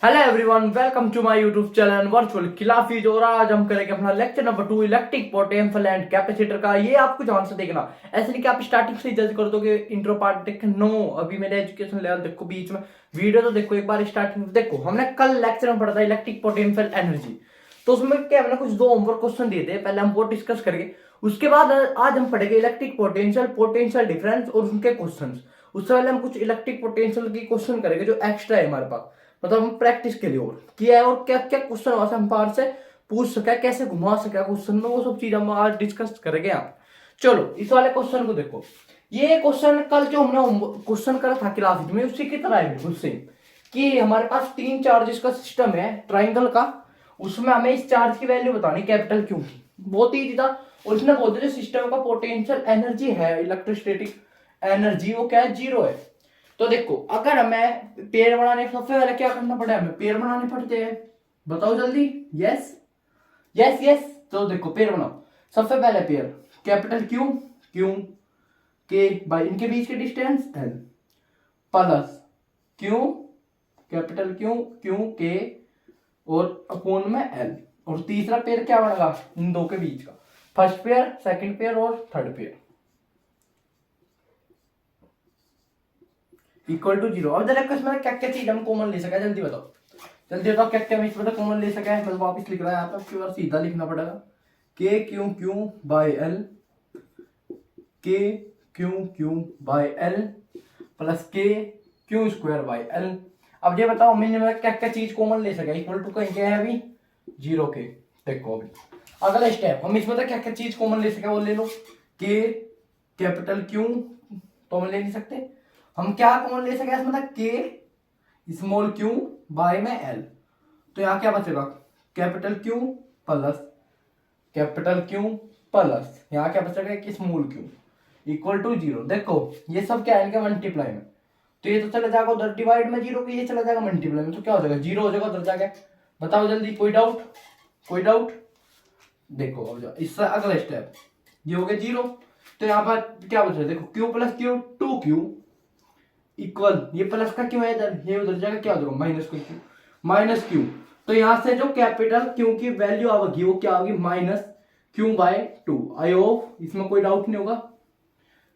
Hello everyone, welcome to my YouTube channel virtual खिलाफी। और आज हम करेंगे अपना lecture number 2 electric potential and capacitor का। ये आपको ध्यान से देखना, ऐसे नहीं कि आप स्टार्टिंग से जज कर दोगे इंट्रो पार्ट देख के। नो, अभी मेरे एजुकेशन लेवल देखो, बीच में वीडियो तो देखो, एक बार स्टार्टिंग देखो। हमने कल लेक्चर में पढ़ा था इलेक्ट्रिक पोटेंशियल एनर्जी, तो उसमें क्या हमने कुछ दो होमवर्क क्वेश्चन दिए थे, पहले हम वो डिस्कस करेंगे। उसके बाद आज हम पढ़ेंगे इलेक्ट्रिक पोटेंशियल, पोटेंशियल डिफरेंस और उनके क्वेश्चन। उससे पहले हम कुछ इलेक्ट्रिक पोटेंशियल की क्वेश्चन करेंगे जो एक्स्ट्रा है हमारे पास, मतलब हम प्रैक्टिस के लिए और किया है, और क्या क्या क्वेश्चन वहां से हम पार से पूछ सके, कैसे घुमा सके क्वेश्चन में, वो सब चीज हम आज डिस्कस करेंगे यहाँ। चलो इस वाले क्वेश्चन को देखो। ये क्वेश्चन कल जो हमने क्वेश्चन करा था क्लास में, उसी की तरह है बिल्कुल सेम। कि हमारे पास तीन चार्जेस का सिस्टम है ट्राइंगल का, उसमें हमें इस चार्ज की वैल्यू बतानी कैपिटल क्यू की। बहुत ईजी था। और इसने बोलते जो सिस्टम का पोटेंशियल एनर्जी है, इलेक्ट्रोस्टैटिक एनर्जी, वो क्या है, जीरो है। तो देखो, अगर हमें पेड़ बनाने सबसे पहले क्या करना पड़े, हमें पेड़ बनाने पड़ते हैं। बताओ जल्दी। Yes yes yes. तो देखो पेड़ बनाओ। सबसे पहले पेड़ कैपिटल क्यू, क्यू के बाई इनके बीच के distance L, plus Q capital Q, Q के और अपोन में एल। और तीसरा पेड़ क्या बनेगा इन दो के बीच का, फर्स्ट पेयर, सेकंड पेयर और third pair, equal to zero. अब जरा इसमें क्या क्या चीज हम कॉमन ले सके, जल्दी बताओ। जल्दी बताओ क्या क्या हम इसमें कॉमन ले सके। मैं वापस लिख रहा है यहाँ पे, आपके बार सीधा लिखना पड़ेगा। के क्यू क्यू बाई एल, के Q Q by L plus k q square by L. अब ये बताओ हमने में क्या क्या चीज कॉमन ले सके। इक्वल टू कहीं क्या है अभी, जीरो के। देखो अभी अगला स्टेप, हम इसमें क्या क्या चीज कॉमन ले सके वो ले लो। के कैपिटल क्यू तो हम ले नहीं सकते। हम क्या कॉमन ले सके इसमें, के स्मॉल क्यू बाय में एल। तो यहाँ क्या बचेगा, capital q plus capital q plus यहाँ क्या बचेगा कि small q, equal to zero. देखो ये सब क्या है इनके मल्टीप्लाई में, तो ये तो चला जाएगा उधर डिवाइड में जीरो के, ये चला जाएगा मल्टीप्लाई में, तो क्या हो जाएगा, जीरो हो जाएगा उधर जाके। बताओ जल्दी, कोई डाउट, कोई डाउट। देखो अब जाओ इससे अगला स्टेप, ये हो गया जीरो। तो यहाँ पर क्या बच रहा है, देखो q plus q, two q equal, ये प्लस का क्यों है इधर, ये उधर जाएगा, क्या हो जाएगा माइनस का क्यू, माइनस क्यू। तो यहां से जो कैपिटल क्यू की वैल्यू आएगी वो क्या होगी, minus Q by two. I hope इसमें कोई डाउट नहीं होगा।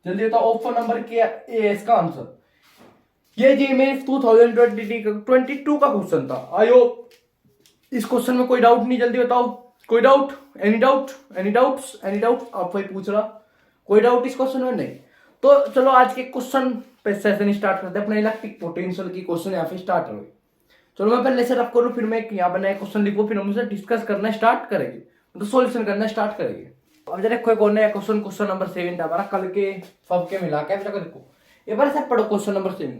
जल्दी बताओ ऑप्शन नंबर क्या है इसका आंसर। ये जी मेरे 2022 का क्वेश्चन था। आई होप इस क्वेश्चन में कोई डाउट नहीं। जल्दी बताओ, कोई doubt, any doubt, any doubts, any doubt. आप कोई पूछ रहा, कोई डाउट इस क्वेश्चन में नहीं। तो चलो आज के क्वेश्चन पे सेशन स्टार्ट करते हैं। अपने इलेक्ट्रिक पोटेंशियल की क्वेश्चन यहाँ पे स्टार्ट हो गई। चलो मैं पहले सेटअप करूँ, फिर मैं यहाँ पर नया क्वेश्चन लिखूँ, फिर हम उसे डिस्कस करना स्टार्ट करेंगे, मतलब सॉल्यूशन करना स्टार्ट करेंगे। अब जरा कोई कौन नया क्वेश्चन, क्वेश्चन नंबर 7 था हमारा कल के सबके मिला के। देखो एक बार सब पढ़ो question number 7।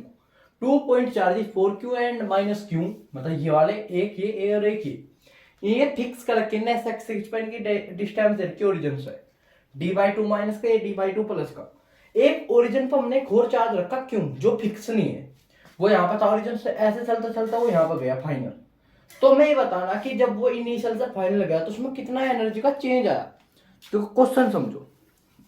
2 point charges 4q and minus Q, मतलब ये वाले एक ये ए और एक ये फिक्स करके ना एक्स पॉइंट की डिस्टेंस के ओरिजिन से डी बाई टू माइनस का, डी बाई टू प्लस का। एक ओरिजिन पर हमने एक और चार्ज रखा क्यों, जो फिक्स नहीं है, वो यहाँ पर था ओरिजिन से ऐसे चलता चलता वो यहाँ पर गया फाइनल। तो मैं ये बताना कि जब वो इनिशियल से फाइनल गया तो उसमें कितना एनर्जी का चेंज आया। तो क्वेश्चन समझो,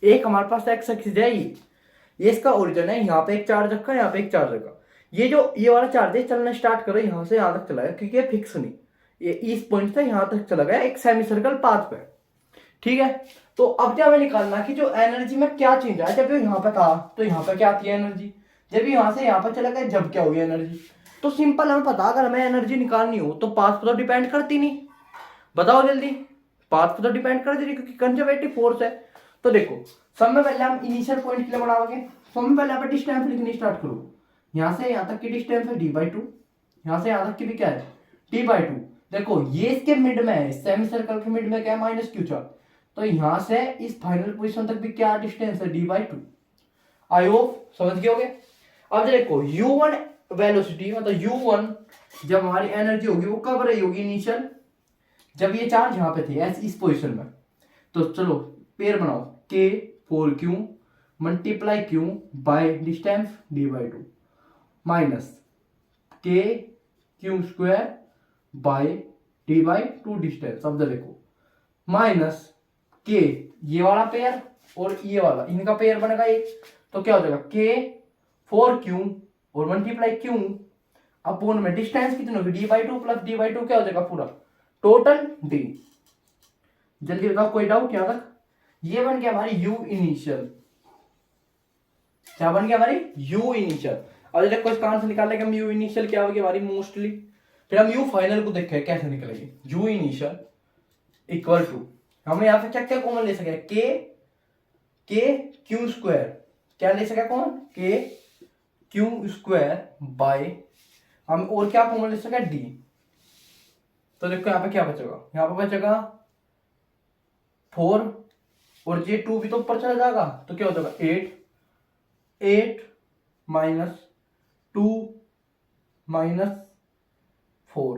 एक हमारे पास एक्स एक्सिस है, ये इसका ओरिजिन है, यहाँ पे एक चार्ज रखा, यहाँ पे एक चार्ज रखा। ये जो ये वाला चार्ज है चलना स्टार्ट करो यहाँ से यहाँ तक चला गया, क्योंकि ये फिक्स नहीं, ये इस पॉइंट से यहाँ तक चला गया एक सेमी सर्कल पाथ पे। ठीक है। तो अब क्या हमें निकालना कि जो एनर्जी में क्या चेंज आया, जब ये यहाँ पे था तो यहाँ पे क्या थी एनर्जी, जब यहाँ से यहाँ पर चला गया जब क्या हुई एनर्जी। तो सिंपल हमें पता, अगर हमें एनर्जी निकालनी हो तो पाथ पर तो डिपेंड करती नहीं। बताओ जल्दी, पाथ पर तो डिपेंड कर रही क्योंकि कंजर्वेटिव फोर्स है। तो देखो सब में पहले हम इनिशियल पॉइंट के लिए बनाओगे, सब में पहले यहाँ पे डिस्टेंस लिखनी स्टार्ट करो। यहाँ से यहाँ तक की डिस्टेंस है डी बाई टू, यहाँ से यहाँ तक की भी क्या है डी बाई टू। देखो ये इसके मिड में है, सेमी सर्कल के मिड में क्या है माइनस क्यू चार्ज। तो यहां से इस फाइनल पोजीशन तक भी क्या डिस्टेंस है D by two. I hope समझ गए होगे। अब देखो u1 वेलोसिटी, मतलब u1 जब हमारी एनर्जी होगी वो कब रही होगी इनिशियल, जब ये चार्ज यहाँ पे थे इस पोजीशन में। तो चलो पेयर बनाओ, k 4q multiply q by distance D by two minus k Q square bye D by two distance. अब देखो माइनस के ये वाला पेयर और ये वाला इनका पेयर बनेगा एक, तो क्या हो जाएगा k 4q और मल्टीप्लाई q अपोन में डिस्टेंस कितनी होगी, d/2 प्लस d/2 क्या हो जाएगा पूरा टोटल d। जल्दी बताओ कोई डाउट यहां तक। ये बन गया हमारी u इनिशियल। क्या बन गया हमारी u इनिशियल। और देखो इसका आंसर निकालने का u इनिशियल क्या होगी हमारी मोस्टली। फिर हम u फाइनल को देखें कैसे निकलेगी। u इनिशियल इक्वल टू, हम यहाँ पे क्या क्या कॉमन ले सके, k क्यू स्क्वायर, क्या ले सके कौन, k क्यू स्क्वायर बाय, हम और क्या कॉमन ले सके d। तो देखो यहाँ पे क्या बचेगा, यहाँ पे बचेगा 4 और ये 2 भी तो ऊपर चला जाएगा तो क्या हो जाएगा 8 माइनस 2 माइनस 4,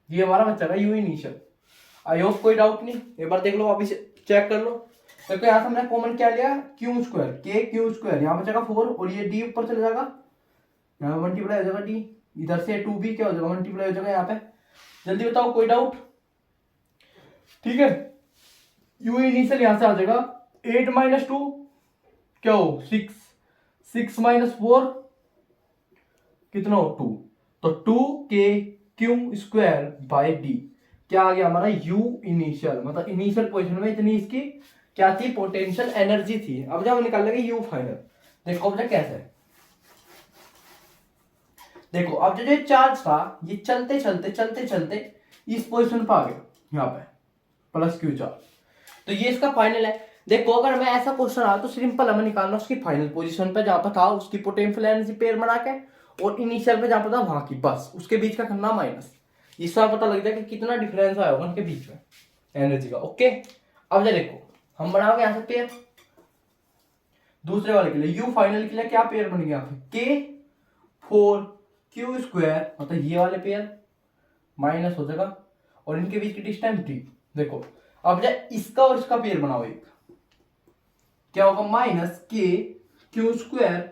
ये हमारा बचेगा u इनिशियल। आई होप कोई डाउट नहीं, एक बार देख लो वापिस चेक कर लो। देखो यहाँ से हमने कॉमन क्या लिया क्यू स्क्वायर, के क्यू स्क्वायर, यहाँ बचेगा 4 और ये d ऊपर चला जाएगा, यहाँ मल्टीप्लाई हो जाएगा d, इधर से 2 भी क्या हो जाएगा मल्टीप्लाई हो जाएगा यहाँ पे। जल्दी बताओ कोई डाउट। ठीक है, u इनिशियल यहाँ से आ जाएगा 8 माइनस 2 क्या हो 6 माइनस 4 कितना हो 2, तो 2k Q square bye d क्या आ गया हमारा u इनिशियल। मतलब इनिशियल पोजीशन में इतनी इसकी क्या थी पोटेंशियल एनर्जी थी। अब जब निकाल लेंगे u फाइनल, देखो अब कैसे है, देखो अब जो चार्ज था ये चलते चलते इस पोजीशन पर आ गया यहाँ पे प्लस क्यू चार्ज, तो ये इसका फाइनल है। देखो अगर मैं ऐसा क्वेश्चन आया तो सिंपल हमें निकालना उसकी फाइनल पोजीशन पे जहां पर था उसकी पोटेंशियल एनर्जी पेयर बना के, और इनिशियल पे जहां पर था वहां की, बस उसके बीच का करना माइनस, इससे पता लग जाए कि कितना डिफरेंस आया होगा उनके बीच में एनर्जी का। ओके, अब देखो हम बनाओगे यहाँ से पेयर दूसरे वाले के लिए, u फाइनल के लिए क्या पेयर बन गया k 4 क्यू स्क्वायर, मतलब ये वाले पेयर माइनस हो जाएगा और इनके बीच की डिस्टेंस d। देखो अब जब इसका और इसका पेयर बनाओ एक, क्या होगा minus k Q square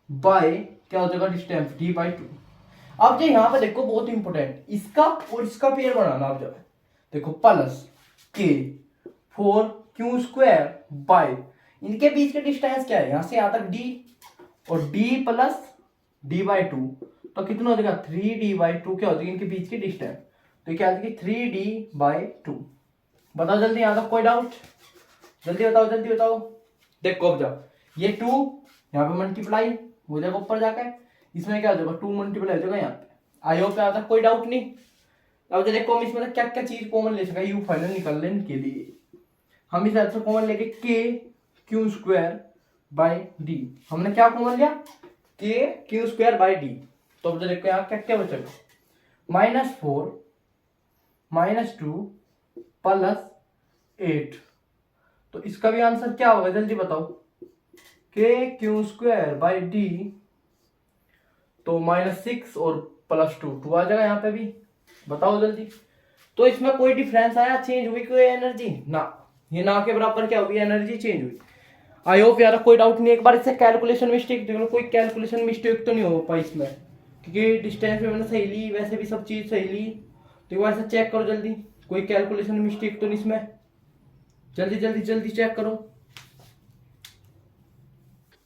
bye क्या हो जाएगा डिस्टेंस d/2। अब जो यहाँ पे देखो बहुत इंपॉर्टेंट, इसका और इसका पेयर बनाना। अब जब देखो plus k 4 Q square bye, इनके बीच का डिस्टेंस क्या है यहाँ से यहाँ तक d, और d प्लस d/2 तो कितना हो जाएगा 3d/2 क्या हो जाएगी इनके बीच की डिस्टेंस, तो क्या आ जाएगी 3d/2। बताओ जल्दी, यहाँ तक कोई डाउट, जल्दी बताओ। देखो अब जब ये 2 यहाँ पे मल्टीप्लाई हो जाएगा ऊपर जाकर, इसमें क्या हो जाएगा 2 मल्टीप्लाई हो जाएगा यहाँ पे। आई होप यहाँ तक कोई डाउट नहीं। अब जो देखो हम इसमें क्या क्या चीज कॉमन ले सका यू फाइनल निकालने के लिए, हम इस आंसर कॉमन लेके k Q square bye d, हमने क्या कॉमन लिया k Q square bye d। तो अब देखो यहाँ क्या क्या बचेगा -4 -2 प्लस 8, तो इसका भी आंसर क्या होगा जल्दी बताओ, k Q square bye d, तो -6 और +2 आ जाएगा यहाँ पे भी। बताओ जल्दी, तो इसमें कोई डिफरेंस आया, चेंज हुई कोई एनर्जी ना, ये ना के बराबर क्या हुई एनर्जी चेंज हुई। आई होप यार कोई डाउट नहीं। एक बार इससे कैलकुलेशन मिस्टेक देख लो, कोई कैलकुलेशन मिस्टेक तो नहीं हो पाई इसमें, क्योंकि डिस्टेंस में मैंने सही ली, वैसे भी सब चीज सही ली, तो एक बार से चेक करो जल्दी, कोई कैलकुलेशन मिस्टेक तो नहीं इसमें, जल्दी चेक करो।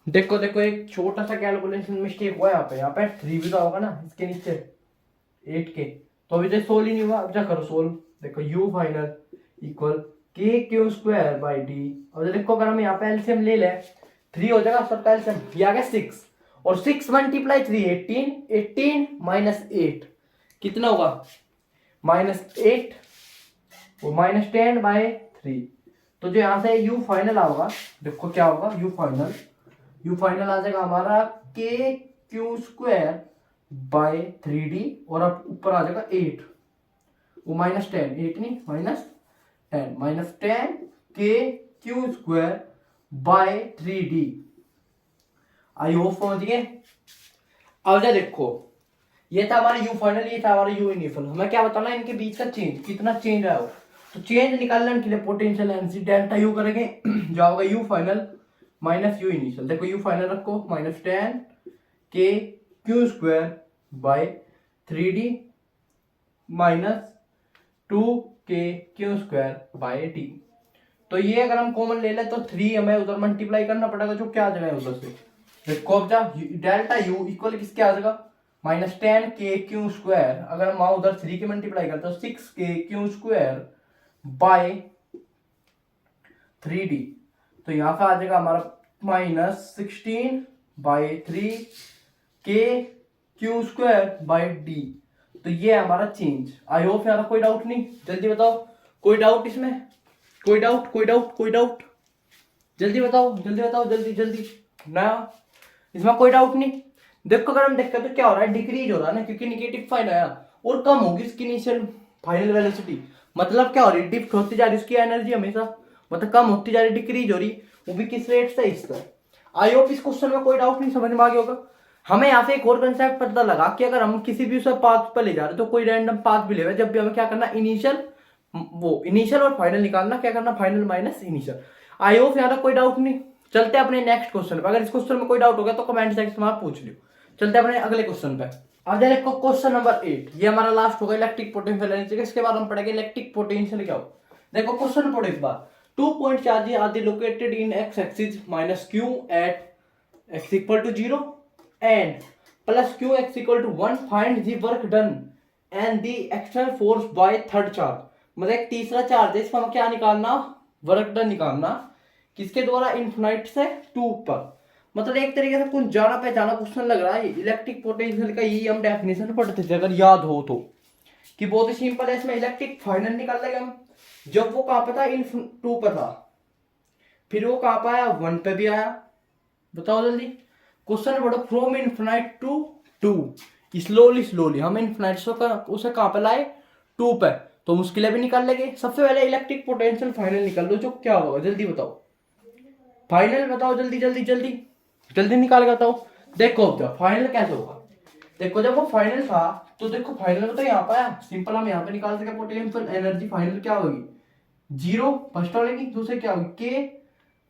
देखो एक छोटा सा कैलकुलेशन मिस्टेक हुआ यहाँ पे 3 भी तो होगा ना इसके नीचे 8k, तो अभी तक सोल्व ही नहीं हुआ। अब क्या करो सोल्व, देखो u final equal k Q square by d। और देखो अगर हम यहाँ पे एलसीएम ले लें 3 हो जाएगा सबका एलसीएम, ये आ गया 6 और 6 मल्टीप्लाई 3 18 माइनस 8 कितना होगा -8 और -10 बाय 3, तो जो यहाँ से u फाइनल आओगा देखो क्या होगा u फाइनल आ जाएगा हमारा k Q square bye 3d और अब ऊपर आ जाएगा 8 वो -10 8 नहीं -10 k Q square bye 3d। आई होप समझ गए। अब जा देखो ये था हमारा u फाइनल, ये था हमारा u इनिशियल, हमें क्या बताना इनके बीच का चेंज कितना चेंज आया हो। तो चेंज निकालने के लिए पोटेंशियल एनर्जी डेल्टा u करेंगे जो होगा u final minus u initial. देखो u फाइनल रखो -10 k Q square bye 3d -2 k Q square bye d। तो ये अगर हम कॉमन ले लें तो 3 हमें उधर मल्टीप्लाई करना पड़ेगा, जो क्या आ जाएगा उधर से। देखो अब जा डेल्टा u इक्वल किसके आ जाएगा -10k⁴, अगर हम वहां उधर 3 के मल्टीप्लाई करते हैं तो 6k⁴ बाय 3d, तो यहाँ पे आ जाएगा हमारा -16/3k⁴/d। तो ये है हमारा चेंज। आई होप यहाँ कोई डाउट नहीं, जल्दी बताओ कोई डाउट इसमें, कोई डाउट जल्दी बताओ, जल्दी जल्दी ना, इसमें कोई डाउट नहीं। देखो अगर हम देखते हैं तो क्या हो रहा है, डिक्रीज हो रहा है ना, क्योंकि निगेटिव साइन आया और कम होगी इसकी इनिशियल फाइनल वेलोसिटी, मतलब क्या हो रही है, डिफ्ट होती जा रही है उसकी एनर्जी हमेशा, मतलब कम होती जा रही, डिक्रीज हो रही, वो भी किस रेट से, इस तरह। आई होप इस क्वेश्चन में कोई डाउट नहीं, समझ में आ गया होगा। हमें यहाँ से एक और कंसेप्ट पता लगा कि अगर हम किसी भी उसे पाथ पर ले जा रहे तो कोई रैंडम पाथ भी ले रहे, जब भी हमें क्या करना, इनिशियल और फाइनल निकालना, क्या करना, final minus initial. I hope यहाँ तक कोई डाउट नहीं। चलते हैं अपने नेक्स्ट क्वेश्चन पे, अगर इस क्वेश्चन में कोई डाउट होगा तो कमेंट सेक्शन में आप पूछ लियो। चलते हैं अपने अगले क्वेश्चन पे। अब देखो क्वेश्चन नंबर 8, ये हमारा लास्ट होगा इलेक्ट्रिक पोटेंशियल एनर्जी। इसके बाद हम पढ़ेंगे इलेक्ट्रिक पोटेंशियल क्या हो। देखो क्वेश्चन पढ़ो एक बार। 2 point charges are located in x axis -q at x = 0 and +q x = 1, find the work done and the external force by third charge. मतलब एक तीसरा चार्ज है, इसका हम क्या निकालना, वर्क डन निकालना, किसके द्वारा, इन्फिनाइट से 2 पर। मतलब एक तरीके से कुछ जाना पहचाना क्वेश्चन लग रहा है। इलेक्ट्रिक पोटेंशियल का यही हम डेफिनेशन पढ़ते थे अगर याद हो तो, कि बहुत ही सिंपल है, इसमें इलेक्ट्रिक फाइनल निकाल लेंगे हम। जब वो कहां पर था, 2 पर था, फिर वो कहां पर आया, 1 पे भी आया। बताओ जल्दी, क्वेश्चन पढ़ो। फ्रॉम इन्फिनाइट टू 2, स्लोली हम इन्फिनाइट से उसे कहां पर लाए, 2 पे, तो मुश्किलें भी निकाल लेंगे। सबसे पहले इलेक्ट्रिक पोटेंशियल फाइनल निकाल लो, जो क्या होगा जल्दी बताओ, फाइनल बताओ, जल्दी निकाल के बताओ। देखो अब फाइनल कैसे होगा, देखो जब वो फाइनल था तो देखो फाइनल तो यहाँ पे आया, सिंपल हम यहाँ पे निकाल सके पोटेंशियल एनर्जी। फाइनल क्या होगी, 0 फर्स्ट वाले, दूसरे क्या होगी, के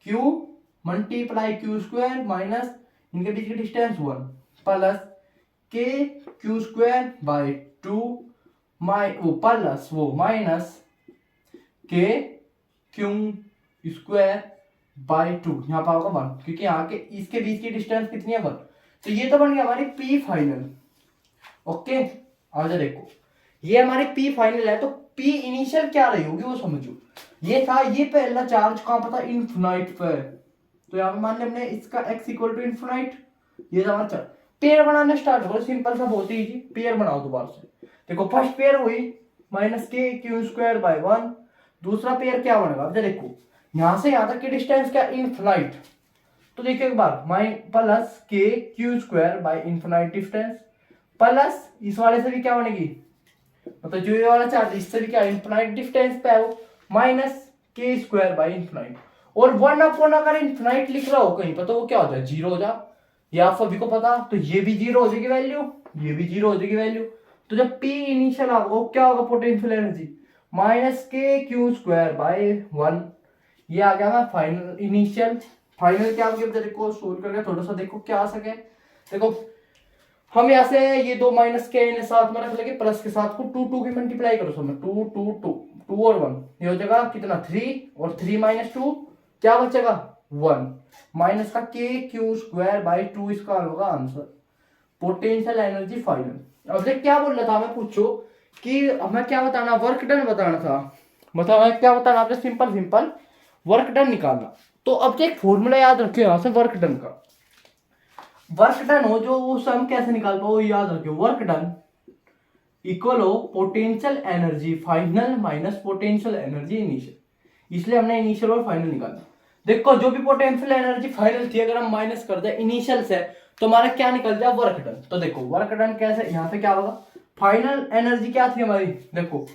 क्यू मल्टीप्लाई q² माइनस इनके बीच की डिस्टेंस 1 प्लस k⁴/2 प्लस वो माइनस k⁴/2, यहाँ पर होगा 1, क्योंकि यहाँ के इसके बीच की डिस्टेंस कितनी है, 1। तो ये तो बन गया हमारी पी फाइनल। ओके, आ जाओ देखो, ये हमारी पी फाइनल है, तो पी इनिशियल क्या रही होगी वो समझो। ये था, ये पहला चार्ज कहां पर था, इन्फिनाइट पे, तो यहाँ पे मान लिया हमने इसका x = इन्फिनाइट, ये था हमारा चार्ज। पेयर बनाना स्टार्ट करो, सिंपल सा, बहुत ही इजी। पेयर बनाओ दोबारा से, देखो फर्स्ट पेयर हुई -k⁴/1, दूसरा पेयर क्या बनेगा, अब देखो यहां से यहां तक की डिस्टेंस क्या, इन्फिनाइट, तो देखिए एक बार प्लस k⁴/इन्फिनाइट डिस्टेंस, प्लस इस वाले से भी क्या बनेगी, मतलब जो ये वाला चार्ज इससे भी क्या, इन्फिनाइट डिस्टेंस पे है वो, माइनस k²/इन्फिनाइट, और 1/, अगर इन्फिनाइट लिख रहा हो कहीं पर तो वो क्या हो जाए, 0 हो जाए, ये आप सभी को पता। तो ये भी 0 हो जाएगी वैल्यू, ये भी 0 हो जाएगी वैल्यू। तो जब P इनिशियल होगा वो क्या होगा, पोटेंशियल एनर्जी -k⁴/1, ये आ गया ना फाइनल इनिशियल। फाइनल क्या हो गया, देखो सोल्व करके थोड़ा सा देखो क्या आ सके। देखो हम यहाँ से ये 2 माइनस के साथ में रख लेंगे, प्लस के साथ को 2 की मल्टीप्लाई करो सब में, 2 और 1, ये हो जाएगा कितना, 3, और 3 - 2 क्या बचेगा, 1, माइनस का k⁴/2, इसका होगा आंसर, पोटेंशियल एनर्जी फाइनल। अब देख क्या बोल रहा था, हमें पूछो कि हमें क्या बताना, वर्क डन बताना था, मतलब हमें क्या बताना, आपने सिंपल वर्क डन निकालना। तो अब एक फॉर्मूला याद रखियो यहाँ से वर्क डन का, वर्क डन हो जो वो सम कैसे निकाल पाओ याद रखियो, वर्क डन इक्वल हो potential energy final minus potential energy initial. इसलिए हमने इनिशियल और फाइनल निकाला। देखो जो भी पोटेंशियल एनर्जी फाइनल थी अगर हम माइनस कर दे इनिशियल से तो हमारा क्या निकल जाए, वर्क डन। तो देखो वर्क डन कैसे, यहाँ पे क्या होगा, फाइनल एनर्जी क्या थी हमारी, देखो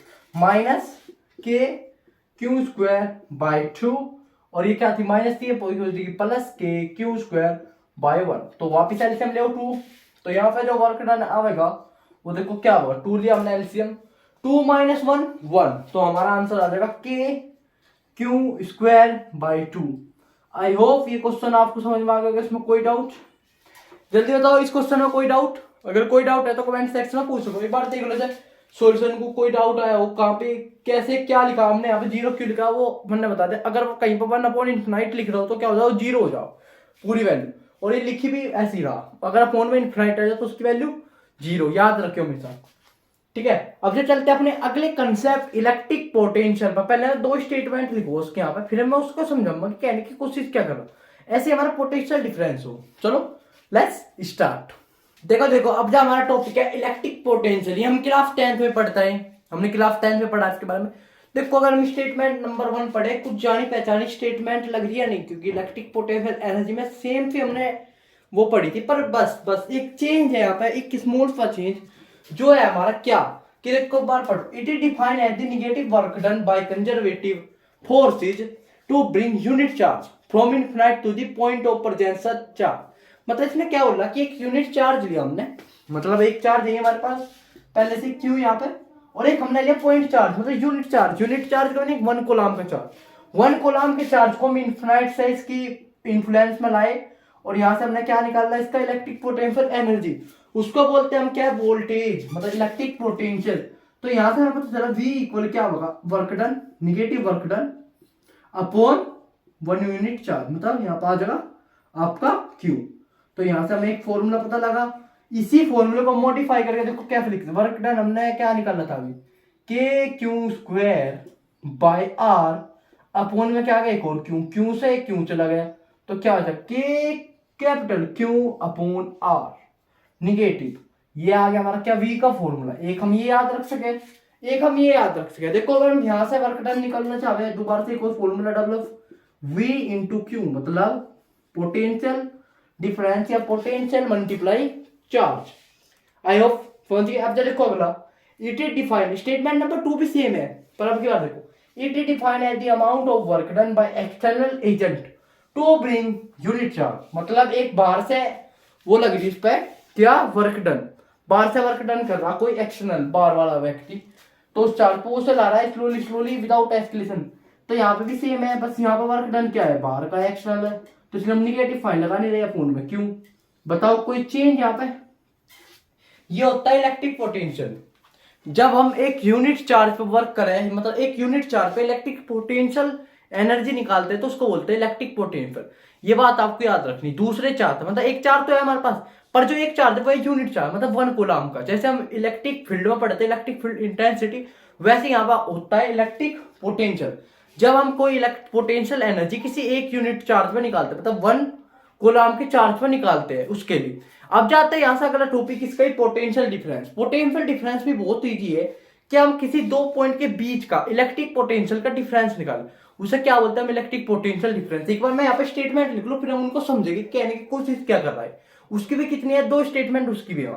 -k⁴/2, और ये क्या थी, माइनस थी, प्लस k⁴/1, तो वापिस एलसीएम ले 2, तो यहाँ पे जो वर्क डन आएगा वो देखो क्या होगा, 2 लिया हमने एलसीएम, 2 - 1 1, तो हमारा आंसर आ जाएगा k⁴/2। आई होप ये क्वेश्चन आपको समझ में आ गया, इसमें कोई डाउट, जल्दी बताओ इस क्वेश्चन में कोई डाउट, अगर कोई डाउट है तो कमेंट सेक्शन में पूछ सको। एक बार देख लो जाए सॉल्यूशन को कोई डाउट आया हो, कहाँ पे कैसे क्या लिखा हमने, यहाँ पे 0 क्यों लिखा वो मैंने बता दिया। अगर कहीं पर 1/∞ लिख रहा हो तो क्या हो जाओ, 0 हो जाओ पूरी वैल्यू, और ये लिखी भी ऐसी रहा, अगर फोन में इन्फिनाइट आ जाए तो उसकी वैल्यू जीरो, याद रखियो हमेशा। ठीक है, अब जो चलते हैं अपने अगले कंसेप्ट इलेक्ट्रिक पोटेंशियल पर। पहले दो स्टेटमेंट लिखो उसके यहाँ पर, फिर मैं उसको समझाऊंगा कि कहने की कोशिश क्या कर रहा हूं, ऐसे हमारा पोटेंशियल डिफरेंस हो। चलो लेट्स स्टार्ट। देखो देखो, अब जो हमारा टॉपिक है इलेक्ट्रिक पोटेंशियल, ये हम क्लास 10th में पढ़ता है, हमने क्लास 10th में पढ़ा इसके बारे में। देखो अगर हम स्टेटमेंट नंबर 1 पढ़े, कुछ जानी पहचानी स्टेटमेंट लग रही है नहीं, क्योंकि इलेक्ट्रिक पोटेंशियल एनर्जी में सेम से हमने वो पढ़ी थी, पर बस एक चेंज है यहाँ पे, एक स्मॉल सा चेंज जो है हमारा क्या, कि देखो बार पढ़ो, it is defined as the negative work done by conservative forces to bring unit charge from infinite to the point of presence charge. मतलब इसने क्या बोला कि एक यूनिट चार्ज लिया हमने, मतलब एक चार्ज है हमारे पास पहले से क्यू यहाँ पे, और एक हमने लिया पॉइंट चार्ज मतलब यूनिट चार्ज। यूनिट चार्ज का मतलब 1 कूलम का चार्ज, 1 कूलम के चार्ज को हम इनफिनिट से इसकी इन्फ्लुएंस में लाए, और यहाँ से हमने क्या निकाला इसका इलेक्ट्रिक पोटेंशियल एनर्जी, उसको बोलते हैं हम क्या, वोल्टेज, मतलब इलेक्ट्रिक पोटेंशियल। तो यहाँ से हमें पता चला V इक्वल क्या होगा, work done, negative work done upon 1 unit charge, मतलब यहाँ पर आ जाएगा आपका Q। तो यहाँ से हमें एक फॉर्मूला पता लगा, इसी फॉर्मूले को मॉडिफाई करके देखो कैसे लिखते हैं। वर्क डन हमने क्या निकालना था अभी, k q square by r upon में क्या आ गया एक और क्यू, क्यू से एक क्यू चला गया, तो क्या हो जाए k capital q upon r negative, ये आ गया हमारा क्या, वी का फॉर्मूला। एक हम ये याद रख सके, एक हम ये याद रख सके। देखो अगर हम यहाँ से वर्क डन निकालना चाहे, दोबारा से एक और formula develop, we into q, मतलब पोटेंशियल डिफरेंस या potential multiply charge. I hope समझ गए। अब देखो अगला, it is defined, statement number 2 भी सेम है, पर अब क्या देखो, it is defined as the amount of work done by external agent to bring unit charge. मतलब एक बाहर से वो लग रही इस पे क्या, वर्क डन, बाहर से वर्क डन कर रहा कोई एक्सटर्नल बाहर वाला व्यक्ति, तो उस चार्ज को उसे ला रहा है स्लोली स्लोली विदाउट एस्केलेशन। तो यहाँ पे भी सेम है, बस यहाँ पे वर्क डन क्या है, बाहर का एक्सटर्नल है, तो इसलिए हम निगेटिव फाइन लगा नहीं रहे फोन में, क्यों बताओ, कोई चेंज यहाँ पे। ये होता है इलेक्ट्रिक पोटेंशियल। जब हम एक यूनिट चार्ज पे वर्क करें, मतलब एक यूनिट चार्ज पे इलेक्ट्रिक पोटेंशियल एनर्जी निकालते हैं, तो उसको बोलते हैं इलेक्ट्रिक पोटेंशियल। ये बात आपको याद रखनी। दूसरे चार्ज मतलब एक चार्ज तो है हमारे पास, पर जो एक चार्ज है वो यूनिट चार्ज मतलब 1 कूलम का। जैसे हम इलेक्ट्रिक फील्ड में पढ़ते हैं इलेक्ट्रिक फील्ड इंटेंसिटी, वैसे यहाँ पर होता है इलेक्ट्रिक पोटेंशियल। जब हम कोई पोटेंशियल एनर्जी किसी एक यूनिट चार्ज में निकालते हैं, मतलब 1 कूलम के चार्ज में निकालते हैं, उसके लिए। अब जाते हैं यहां से अगला टॉपिक इसका ही, पोटेंशियल डिफरेंस। पोटेंशियल डिफरेंस भी बहुत इजी है कि हम किसी दो पॉइंट के बीच का इलेक्ट्रिक पोटेंशियल का डिफरेंस निकालें, उसे क्या बोलते हैं हम, इलेक्ट्रिक पोटेंशियल डिफरेंस। एक बार मैं यहाँ पे स्टेटमेंट लिख लूं, फिर हम उनको समझेंगे कहने की कोशिश क्या कर रहा है। उसकी भी कितनी है, 2 स्टेटमेंट उसकी भी है।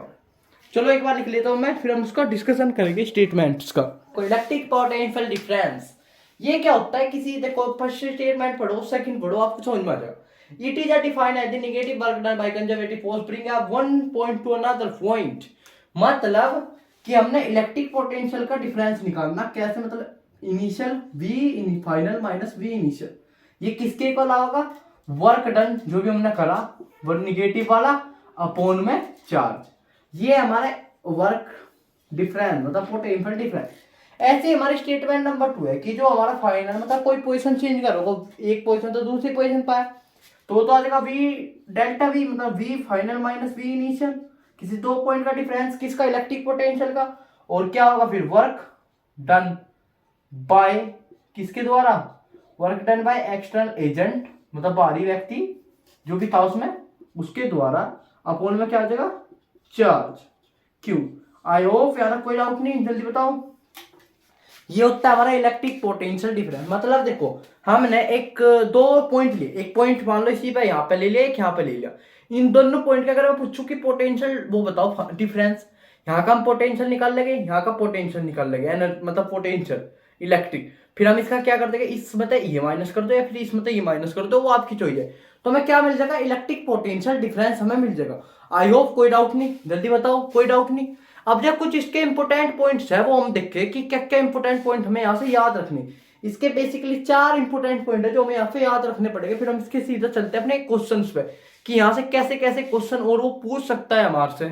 चलो एक बार लिख लेता हूं मैं, फिर हम उसका डिस्कशन करेंगे स्टेटमेंट्स का। इलेक्ट्रिक पोटेंशियल डिफरेंस ये क्या होता है, किसी देखो फर्स्ट स्टेटमेंट पढ़ो, सेकंड पढ़ो, आपको समझ में आ जाएगा। It is defined as the negative work done by conservative force bring up one point to another point। मतलब कि हमने इलेक्ट्रिक पोटेंशियल का डिफरेंस निकालना कैसे, मतलब initial V final minus V initial, ये किसके इक्वल होगा, वर्क डन जो भी हमने करा वो निगेटिव वाला अपॉन में चार्ज, ये हमारे वर्क डिफरेंस मतलब पोटेंशियल डिफरेंस। ऐसे हमारे स्टेटमेंट नंबर 2 है कि जो हमारा फाइनल मतलब कोई पोजीशन चेंज करो, एक पोजीशन तो दूसरी पोजीशन पाए, तो आ जाएगा V डेल्टा V, मतलब V final minus V initial, किसी दो पॉइंट का डिफरेंस किसका, इलेक्ट्रिक पोटेंशियल का। और क्या होगा फिर, वर्क डन बाय किसके द्वारा, work done by external agent, मतलब बाहरी व्यक्ति जो भी था उसमें, उसके द्वारा अपॉन में क्या आ जाएगा, चार्ज Q। आई होप यार कोई डाउट नहीं, जल्दी बताओ। ये होता है हमारा इलेक्ट्रिक पोटेंशियल डिफरेंस। मतलब देखो हमने एक दो पॉइंट लिए, एक पॉइंट मान लो इसी पे यहाँ पे ले लिया, एक यहाँ पे ले लिया, इन दोनों पॉइंट का अगर मैं पूछूं कि पोटेंशियल वो बताओ डिफरेंस, यहाँ का हम पोटेंशियल निकाल लेंगे, यहाँ का पोटेंशियल निकाल लेंगे, मतलब पोटेंशियल इलेक्ट्रिक, फिर हम इसका क्या कर देंगे, इसमें तो ये माइनस कर दो या फिर इसमें तो ये माइनस कर दो, वो आपकी चॉइस है। तो हमें क्या मिल जाएगा, इलेक्ट्रिक पोटेंशियल डिफरेंस हमें मिल जाएगा। आई होप कोई डाउट नहीं, जल्दी बताओ कोई डाउट नहीं। अब जब कुछ इसके इंपोर्टेंट पॉइंट्स है वो हम देखें कि क्या क्या इंपोर्टेंट पॉइंट हमें यहाँ से याद रखने। इसके बेसिकली 4 इंपोर्टेंट पॉइंट है जो हमें यहाँ से याद रखने पड़ेंगे, फिर हम इसके सीधा चलते हैं अपने क्वेश्चंस पे कि यहाँ से कैसे कैसे क्वेश्चन और वो पूछ सकता है हमारे से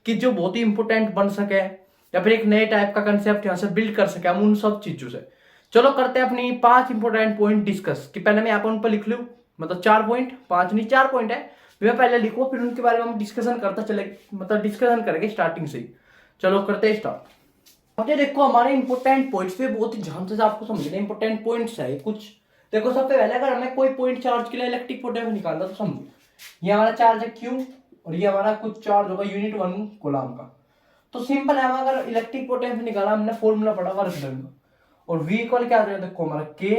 कि जो बहुत ही इंपोर्टेंट बन सके या फिर एक नए टाइप का कंसेप्ट यहाँ से बिल्ड कर सके हम उन सब चीजों से। चलो करते हैं अपनी 5 इंपोर्टेंट पॉइंट डिस्कस, कि पहले मैं यहाँ पर उन पर लिख लूँ, मतलब 4 पॉइंट, 5 नहीं 4 पॉइंट है, मैं पहले लिखो, फिर उनके बारे में हम डिस्कशन करता चले, मतलब डिस्कशन करेंगे स्टार्टिंग से ही। चलो करते हैं स्टार्ट। अब ये देखो हमारे इंपोर्टेंट पॉइंट्स पे बहुत ही ध्यान से आपको समझना है, इंपोर्टेंट पॉइंट्स है कुछ। देखो सबसे पहले अगर हमें कोई पॉइंट चार्ज के लिए इलेक्ट्रिक पोटेंशियल निकालना तो समझो, ये हमारा चार्ज है क्यू और ये हमारा कुछ चार्ज होगा यूनिट 1 कूलम्ब का। तो सिंपल है, हमें अगर इलेक्ट्रिक पोटेंशियल निकाला, हमने फॉर्मूला पढ़ा वर्क डन का, और v इक्वल क्या आ जाएगा, देखो हमारा k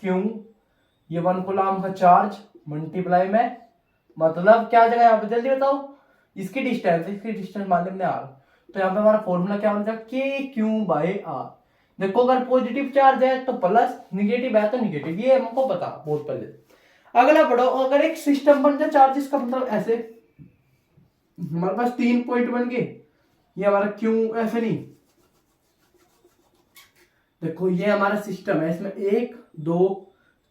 क्यू, ये 1 कूलम्ब का चार्ज मल्टीप्लाई में, मतलब क्या आ जाएगा यहाँ पे जल्दी बताओ, इसकी डिस्टेंस मान लेंगे r, तो यहाँ पे हमारा फॉर्मूला क्या बन जाएगा, k क्यू बाई आर। देखो अगर पॉजिटिव चार्ज है तो प्लस, निगेटिव है तो निगेटिव, ये हमको पता बहुत पहले। अगला पढ़ो, अगर एक सिस्टम बन जाए चार्जेस का, मतलब ऐसे हमारे पास 3 पॉइंट बन गए, ये हमारा क्यू ऐसे नहीं, देखो ये हमारा सिस्टम है, इसमें 1 2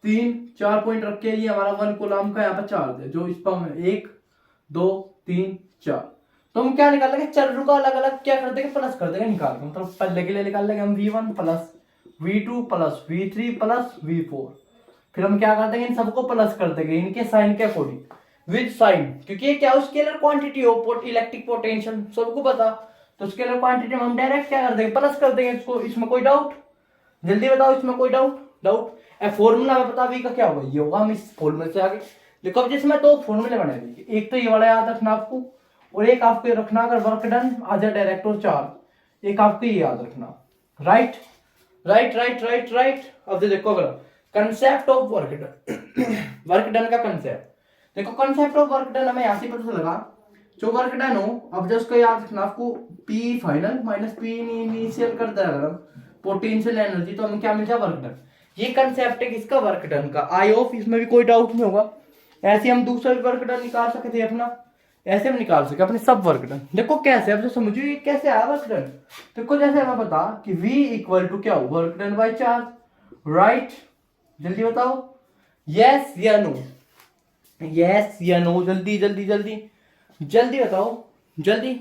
3 4 पॉइंट रखे, ये हमारा 1 कूलम्ब का यहाँ पर चार्ज है, जो इस पर हम 1 2 3 4, तो हम क्या निकाल लेंगे, चर का अलग अलग क्या कर देंगे, प्लस कर देंगे निकाल के, मतलब पहले के लिए निकाल लेंगे हम v1 plus v2 plus v3 plus v4, फिर हम क्या कर देंगे, इन सबको प्लस कर देंगे इनके साइन के अकॉर्डिंग विद साइन, क्योंकि ये क्या scalar quantity of electric potential सबको पता, तो स्केलर क्वांटिटी में हम डायरेक्ट क्या कर देंगे, प्लस कर देंगे इसको। इसमें कोई डाउट, जल्दी बताओ इसमें कोई डाउट फॉर्मूला में पता v का क्या होगा, ये होगा, हम इस फॉर्मूले से आगे देखो। अब जिसमें 2 फॉर्मूले बने देंगे, एक तो ये वाला याद रखना आपको, और एक आपको रखना अगर वर्क डन आ जाए डायरेक्ट और चार्ज, एक आपको ये याद रखना, right right right right right. अब देखो अगर concept of work done, work done का कंसेप्ट देखो, कंसेप्ट ऑफ वर्क डन हमें यहां से पता लगा, जो वर्क डन हो, अब जो उसको याद रखना आपको, P final minus P initial करता है अगर हम पोटेंशियल एनर्जी, तो हमें क्या मिल जाए, वर्क डन। ये कंसेप्ट है किसका, वर्क डन का। आई होप इसमें भी कोई डाउट नहीं होगा। ऐसे हम दूसरा भी वर्क डन निकाल सकते थे अपना, ऐसे हम निकाल सके अपने सब वर्क डन। देखो कैसे, अब जो समझो ये कैसे आया वर्क डन, देखो जैसे हमें पता कि v इक्वल टू क्या हो, work done by charge, right, जल्दी बताओ यस या नो, यस या नो, जल्दी जल्दी जल्दी जल्दी बताओ जल्दी।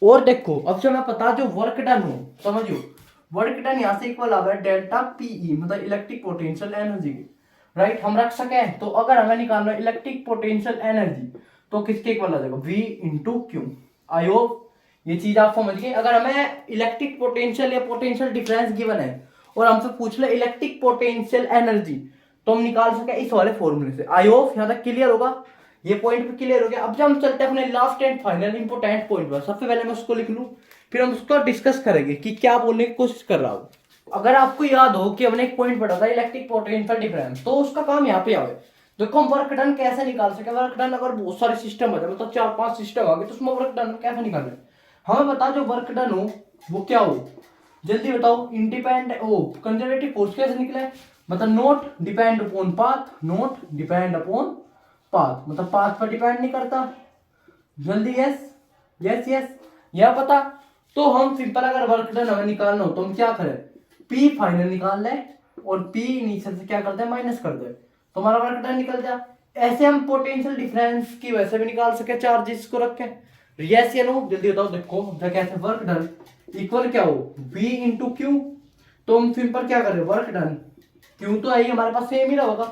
और देखो अब जो हमें पता, जो वर्क डन हो, समझो वर्क डन यहाँ से इक्वल आ रहा है डेल्टा पीई, मतलब इलेक्ट्रिक पोटेंशियल एनर्जी की, राइट, हम रख सके। तो अगर हमें निकालना है इलेक्ट्रिक पोटेंशियल एनर्जी, तो किसके इक्वल आ जाएगा, v into Q. I hope ये चीज आप समझ गए। अगर हमें इलेक्ट्रिक पोटेंशियल या पोटेंशियल डिफरेंस गिवन है और हमसे पूछ ले इलेक्ट्रिक पोटेंशियल एनर्जी, तो हम निकाल सके इस वाले फॉर्मूले से। आई होप यहाँ तक क्लियर होगा, ये पॉइंट भी क्लियर हो गया। अब जब हम चलते हैं अपने last and final important point पर, सबसे पहले मैं उसको लिख लूँ, फिर हम उसको डिस्कस करेंगे कि क्या बोलने की कोशिश कर रहा हूँ। अगर आपको याद हो कि हमने एक पॉइंट पढ़ा था इलेक्ट्रिक पोटेंशियल डिफरेंस, तो उसका काम यहाँ पे आवे। देखो हम वर्क डन कैसे निकाल सके, वर्क डन अगर बहुत सारे सिस्टम हो जाए, मतलब 4-5 सिस्टम आ गए, तो उसमें वर्क डन कैसे निकालना है, हमें बता, जो वर्क डन हो वो क्या हो, जल्दी बताओ। इंडिपेंडेंट ओ कंजर्वेटिव फोर्स कैसे निकले, मतलब not depend upon path, not depend upon path, मतलब पाथ पर डिपेंड नहीं करता, जल्दी यस यस यस, यह पता। तो हम सिंपल अगर वर्क डन हमें निकालना हो तो हम क्या करें, पी फाइनल निकाल लें और पी इनिशियल से क्या करते हैं, माइनस कर दे, तो हमारा वर्क डन निकल जाए। ऐसे हम पोटेंशियल डिफरेंस की वैसे भी निकाल सके चार्जेस को रख के, यस या नो, जल्दी बताओ। देखो कैसे वर्क डन इक्वल क्या हो, v इंटू क्यू, तो हम सिंपल क्या करें, वर्क डन क्यू तो आई हमारे पास सेम ही रहेगा,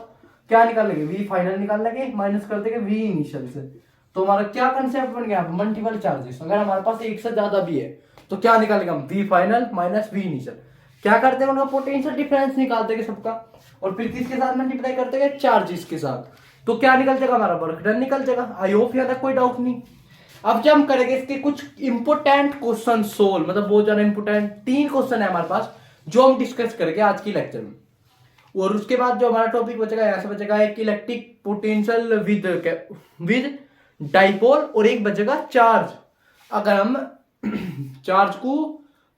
क्या निकाल लेंगे, v फाइनल निकाल लेंगे, माइनस कर देंगे v इनिशियल से, तो हमारा क्या कंसेप्ट बन गया, मल्टीपल चार्जेस। अगर हमारे पास एक से ज्यादा भी है तो क्या निकालेंगे हम, v final minus v initial, क्या करते हैं उनका पोटेंशियल डिफरेंस निकाल देंगे सबका, और फिर किसके साथ मल्टीप्लाई करते हैं, चार्जेस के साथ, तो क्या निकल जाएगा, हमारा वर्क डन निकल जाएगा। आई होप यहाँ तक कोई डाउट नहीं। अब जब हम करेंगे इसके कुछ इंपोर्टेंट क्वेश्चन सोल्व, मतलब बहुत ज्यादा इंपोर्टेंट 3 क्वेश्चन है हमारे पास जो हम डिस्कस करेंगे आज की लेक्चर में, और उसके बाद जो हमारा टॉपिक बचेगा यहाँ से बचेगा एक इलेक्ट्रिक पोटेंशियल विद डाइपोल, और एक बचेगा चार्ज। अगर हम चार्ज को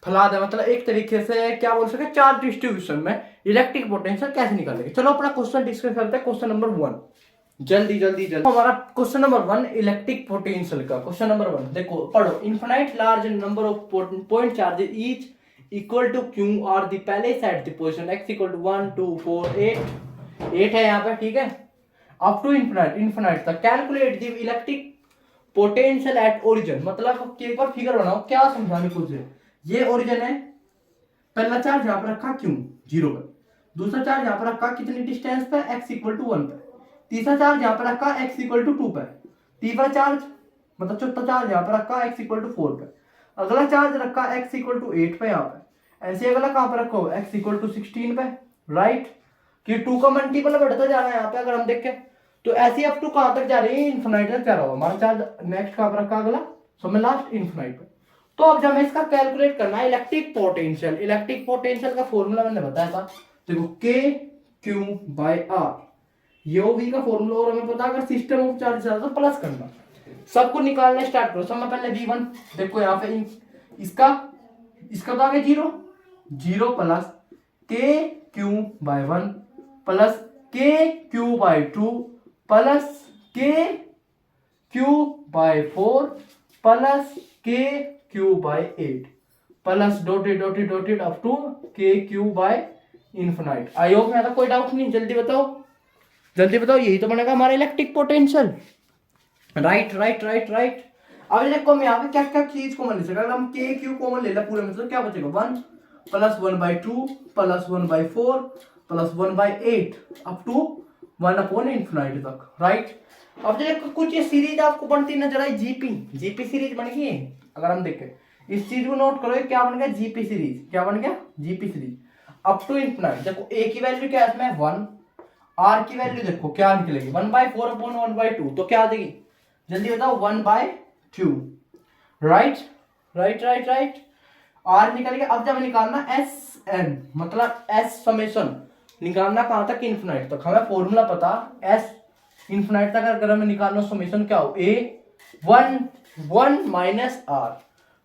फैला दे, मतलब एक तरीके से क्या बोल सकते, चार्ज डिस्ट्रीब्यूशन में इलेक्ट्रिक पोटेंशियल कैसे निकालेंगे। चलो अपना क्वेश्चन डिस्कस करते हैं, क्वेश्चन नंबर 1, जल्दी जल्दी जल्दी। हमारा क्वेश्चन नंबर 1 इलेक्ट्रिक पोटेंशियल का क्वेश्चन नंबर 1 देखो, पढ़ो। Infinite large number of point charges each equal to q are the place at the position x equal to 1 2 4 8 है यहाँ पे, ठीक है, अप टू इनफाइनाइट तक। Calculate the electric potential at origin, मतलब एक बार फिगर बनाओ, क्या समझाने कुछ है। ये ओरिजिन है, पहला चार्ज यहाँ पर रखा क्यू 0 पर, दूसरा चार्ज यहाँ पर रखा कितनी डिस्टेंस पे, x इक्वल टू 1 पे, तीसरा चार्ज यहाँ पे रखा x इक्वल टू 2 पे, तीसरा चार्ज मतलब चौथा चार्ज यहाँ पे रखा x इक्वल टू 4 पे, अगला चार्ज रखा x इक्वल टू 8 पे यहाँ पे, ऐसे अगला कहाँ पे रखो x इक्वल टू 16 पे, राइट। कि 2 का मल्टीपल बढ़ता जा रहा है यहाँ पे अगर हम देखें तो ऐसे अप टू कहाँ तक जा रही है, इन्फिनाइट तक जा रहा होगा हमारा चार्ज। नेक्स्ट कहाँ पे रखा अगला, सो मैं लास्ट इन्फिनाइट पे। तो अब जब हमें इसका कैलकुलेट करना है इलेक्ट्रिक पोटेंशियल, इलेक्ट्रिक पोटेंशियल का फॉर्मूला मैंने बताया था, देखो के क्यू बाई आर, ये वी का फॉर्मूला, और हमें पता अगर सिस्टम ऑफ चार्ज तो प्लस करना, सबको निकालना स्टार्ट करो। सब में पहले v1 देखो यहाँ पे इसका तो आगे 0 0 plus k q by 1 plus k q by 2 plus k q by 4 plus k q by 8 plus dotted dotted dotted up to k q by infinite. I hope में कोई डाउट नहीं, जल्दी बताओ जल्दी बताओ, यही तो बनेगा हमारा electric potential. Right right right right. अब देखो हम यहाँ पे क्या क्या चीज कॉमन ले सकते, अगर हम के क्यू कॉमन ले ला पूरे में तो क्या बचेगा 1 plus 1/2 plus 1/4 plus 1/8 up to 1 upon infinite तक, राइट। अब देखो कुछ ये सीरीज आपको बनती नजर आई, जीपी सीरीज बन गई। अगर हम देखें इस चीज को नोट करो, क्या बन गया जीपी सीरीज, क्या बन गया GP series up to infinite. देखो ए की वैल्यू क्या है इसमें 1, आर की वैल्यू देखो क्या निकलेगी 1/4 अपॉन 1/2, तो क्या आ जाएगी जल्दी बताओ 1/2, right right right right. R निकल गया। अब जब निकालना एस एन मतलब एस समेशन निकालना कहां तक इन्फिनाइट तक, हमें फॉर्मूला पता एस इन्फिनाइट तक अगर हमें निकालना समेशन क्या हो a 1 minus r,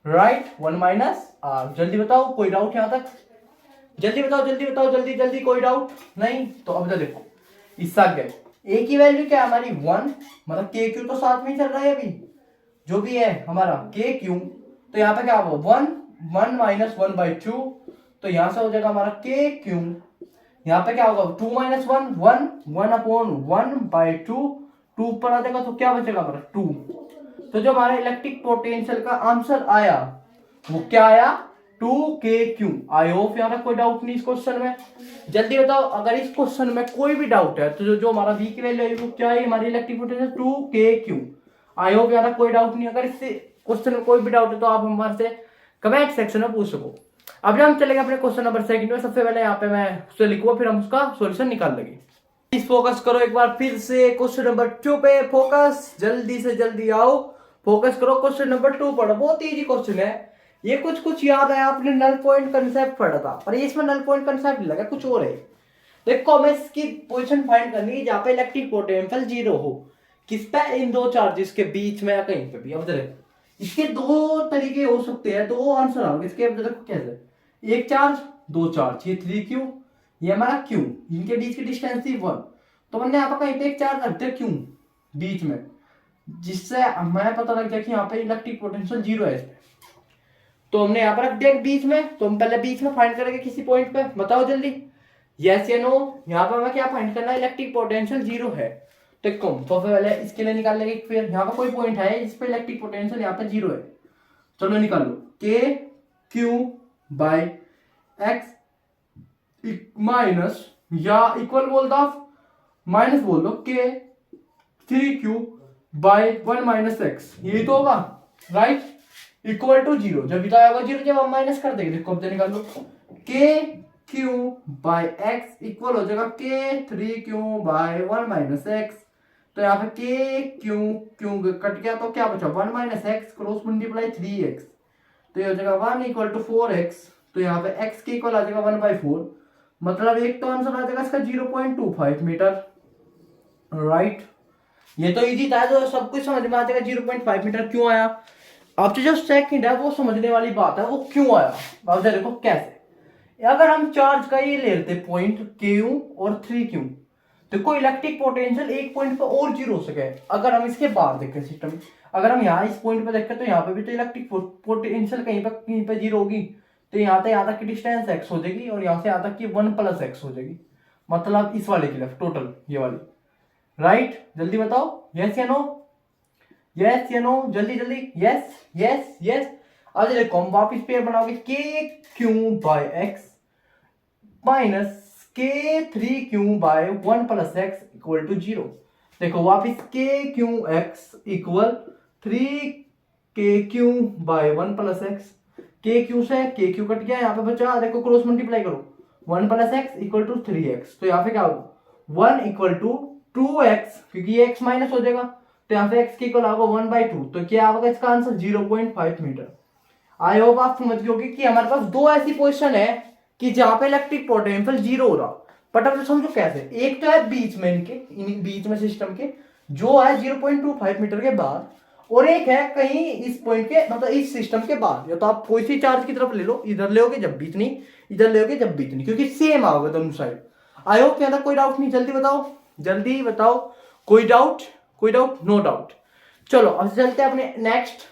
right 1 minus r. जल्दी बताओ कोई डाउट यहां तक, जल्दी बताओ जल्दी बताओ जल्दी जल्दी, कोई डाउट नहीं। तो अब देखो इसका गए ए की वैल्यू क्या है हमारी 1, मतलब के क्यू तो साथ में ही चल रहा है अभी जो भी है हमारा के क्यू, तो यहाँ पे क्या होगा 1 माइनस 1/2, तो यहां से हो जाएगा हमारा के क्यू, यहाँ पे क्या होगा 2 माइनस 1 अपॉन 1/2, 2 पर आ जाएगा तो क्या बचेगा हमारा 2। तो जो हमारा इलेक्ट्रिक पोटेंशियल का आंसर आया वो क्या आया 2kq। आई होप यहाँ तक कोई डाउट नहीं इस क्वेश्चन में। जल्दी बताओ अगर इस क्वेश्चन में कोई भी डाउट है तो जो हमारा v की वैल्यू है वो क्या है हमारी electric potential 2kq। I hope यहाँ तक कोई डाउट नहीं। अगर इस क्वेश्चन में कोई भी डाउट है तो आप हमारे से कमेंट सेक्शन में पूछ सको। अब जब हम चलेंगे अपने क्वेश्चन नंबर 2 में, सबसे पहले यहाँ पे मैं उसे लिखूंगा फिर हम उसका सॉल्यूशन निकाल लेंगे। प्लीज फोकस करो एक बार फिर से क्वेश्चन नंबर 2 पे फोकस, जल्दी से जल्दी आओ फोकस करो। क्वेश्चन नंबर 2 पढ़ो, बहुत इजी क्वेश्चन है ये। कुछ याद आया आपने नल पॉइंट कंसेप्ट पढ़ा था पर इसमें नल पॉइंट कंसेप्ट लगा कुछ और है। देखो हमें इसकी पोजीशन फाइंड करनी है जहाँ पे इलेक्ट्रिक पोटेंशियल 0 हो, किस पे इन दो चार्जेस के बीच में या कहीं पे भी। अब देखो इसके दो तरीके हो सकते हैं, दो आंसर आओगे इसके। अब देखो कैसे, एक चार्ज दो चार्ज, ये 3q ये हमारा q, इनके बीच की डिस्टेंस थी 1, तो हमने यहाँ पर कहीं पे एक चार्ज रख दिया q बीच में, जिससे हमें पता लग गया कि यहाँ पे इलेक्ट्रिक पोटेंशियल 0 है इसमें। तो हमने यहाँ पर रख दिया बीच में, तो हम पहले बीच में फाइंड करेंगे किसी पॉइंट पे, बताओ जल्दी यस या नो। यहाँ पर हमें क्या फाइंड करना है इलेक्ट्रिक पोटेंशियल 0 है, तो पहले इसके लिए निकाल लेंगे। फिर यहाँ पर कोई पॉइंट है जिस पे इलेक्ट्रिक पोटेंशियल यहाँ पे 0 है, चलो निकालो के क्यू बाई एक्स माइनस या इक्वल बोल दो माइनस बोल दो के 3q बाई 1 माइनस एक्स, यही तो होगा राइट, इक्वल टू 0। जब भी तो आएगा 0 जब हम माइनस कर देंगे, देखो अब निकाल लो के क्यू बाई एक्स इक्वल हो जाएगा के 3q बाई 1 माइनस एक्स। तो यहाँ पे के क्यू कट गया तो क्या बचा 1 minus x cross multiply 3x, तो ये हो जाएगा 1 इक्वल टू 4x। तो यहाँ पे x के इक्वल आ जाएगा 1/4, मतलब एक तो आंसर आ जाएगा इसका 0.25 मीटर, राइट। ये तो इजी था, तो सब कुछ समझ में आ जाएगा 0.5 मीटर क्यों आया। अब तो जो सेकंड है वो समझने वाली बात है, वो क्यों आया। अब देखो कैसे, अगर हम चार्ज का ये ले लेते पॉइंट Q और 3q, तो कोई इलेक्ट्रिक पोटेंशियल एक पॉइंट पर और 0 हो सके। अगर हम इसके बाहर देखें सिस्टम, अगर हम यहाँ इस पॉइंट पे देखें तो यहाँ पे भी तो इलेक्ट्रिक पोटेंशियल कहीं पे 0 होगी, तो यहाँ तक की डिस्टेंस x हो जाएगी और यहाँ से यहाँ तक की 1 प्लस x हो जाएगी, मतलब इस वाले की लेफ्ट टोटल ये वाली, राइट। जल्दी बताओ यस या नो, यस या नो, जल्दी जल्दी यस यस यस। आज देखो हम वापिस पेयर बनाओगे के q by x minus k 3q by 1 plus x equal to 0। देखो वापिस k q x equal 3 k/1 + x। K q से के क्यू कट गया, यहाँ पे बचा, देखो क्रॉस मल्टीप्लाई करो, 1 + x = 3x। तो यहाँ पे क्या होगा 1 = 2x, क्योंकि ये x माइनस हो जाएगा, तो यहाँ पे x के इक्वल आएगा 1/2। तो क्या आएगा इसका आंसर 0.5 मीटर। आई होप आप समझ गए होगे कि हमारे पास दो ऐसी पोजीशन है कि जहां पे इलेक्ट्रिक पोटेंशियल जीरो हो रहा, बट अब समझो कैसे। एक तो है बीच में, इनके बीच में सिस्टम के जो है 0.25 मीटर के बाद, और एक है कहीं इस पॉइंट के, मतलब इस सिस्टम के बाद। या तो आप कोई सी चार्ज की तरफ ले लो, इधर ले जब भी इतनी, इधर ले जब भी इतनी, क्योंकि सेम आओगे दोनों साइड। आई होप क्या था, कोई डाउट नहीं, जल्दी बताओ, जल्दी बताओ, कोई डाउट, कोई डाउट, नो डाउट। चलो अब चलते हैं अपने नेक्स्ट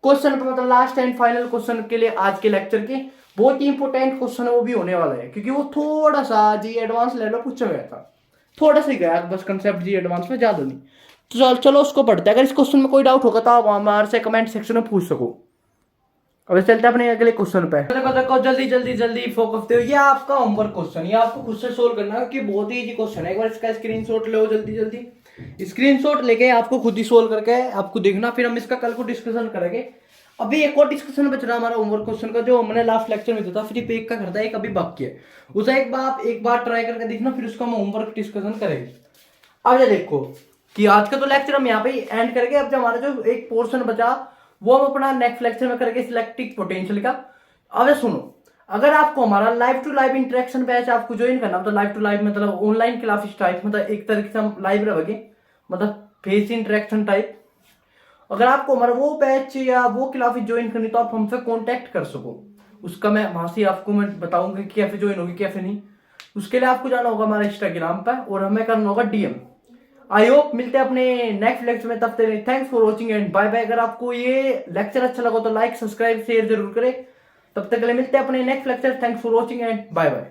क्वेश्चन पे, मतलब लास्ट एंड फाइनल क्वेश्चन के लिए आज के लेक्चर के। बहुत ही इंपॉर्टेंट क्वेश्चन है, वो भी होने वाला है, क्योंकि वो थोड़ा सा जी एडवांस लेवल पूछा गया था, थोड़ा सा ही गया बस कंसेप्ट जी एडवांस में, ज्यादा नहीं। तो चलो उसको पढ़ते हैं। अगर इस क्वेश्चन में कोई डाउट होगा तो आप हमारे से कमेंट सेक्शन में पूछ सको। अब चलते हैं अपने अगले क्वेश्चन पे। देखो जल्दी जल्दी जल्दी फोकस दो, ये आपका होमवर्क क्वेश्चन, ये आपको खुद से सोल्व करना है, कि बहुत ही इजी क्वेश्चन है। एक बार इसका स्क्रीनशॉट लो जल्दी जल्दी, स्क्रीनशॉट लेके आपको खुद ही सोल्व करके आपको देखना, फिर हम इसका कल को डिस्कशन करेंगे। अभी एक और डिस्कशन बच रहा है हमारा होमवर्क क्वेश्चन का, जो हमने लास्ट लेक्चर में दिया था, फिर एक का करता है, एक अभी बाकी है, उसे एक बार ट्राई करके देखना, फिर उसका हम होमवर्क डिस्कशन करेंगे। अब ये देखो कि आज का तो लेक्चर हम यहाँ पे एंड करेंगे। अब जो हमारा जो एक पोर्शन बचा वो हम अपना नेक्स्ट लेक्चर में करेंगे इलेक्ट्रिक पोटेंशियल का। अब सुनो, अगर आपको हमारा live to live interaction batch आपको ज्वाइन करना, तो लाइव टू लाइव मतलब ऑनलाइन क्लासेस टाइप, मतलब एक तरीके से हम लाइव रहेंगे, मतलब फेस इंटरेक्शन टाइप। अगर आपको हमारा वो बैच या वो क्लासेस ज्वाइन करनी, तो आप हमसे कांटेक्ट कर सको, उसका मैं वहां से आपको मैं बताऊंगा कि कैसे ज्वाइन होगी कैसे नहीं। उसके लिए आपको जाना होगा हमारे इंस्टाग्राम पर, और हमें करना होगा डीएम। आई होप मिलते हैं अपने नेक्स्ट लेक्चर में, तब तक thanks for watching and bye bye. अगर आपको ये लेक्चर अच्छा लगा तो लाइक सब्सक्राइब शेयर जरूर करें। तब तक के लिए मिलते हैं अपने next lecture. Thanks for watching and bye bye.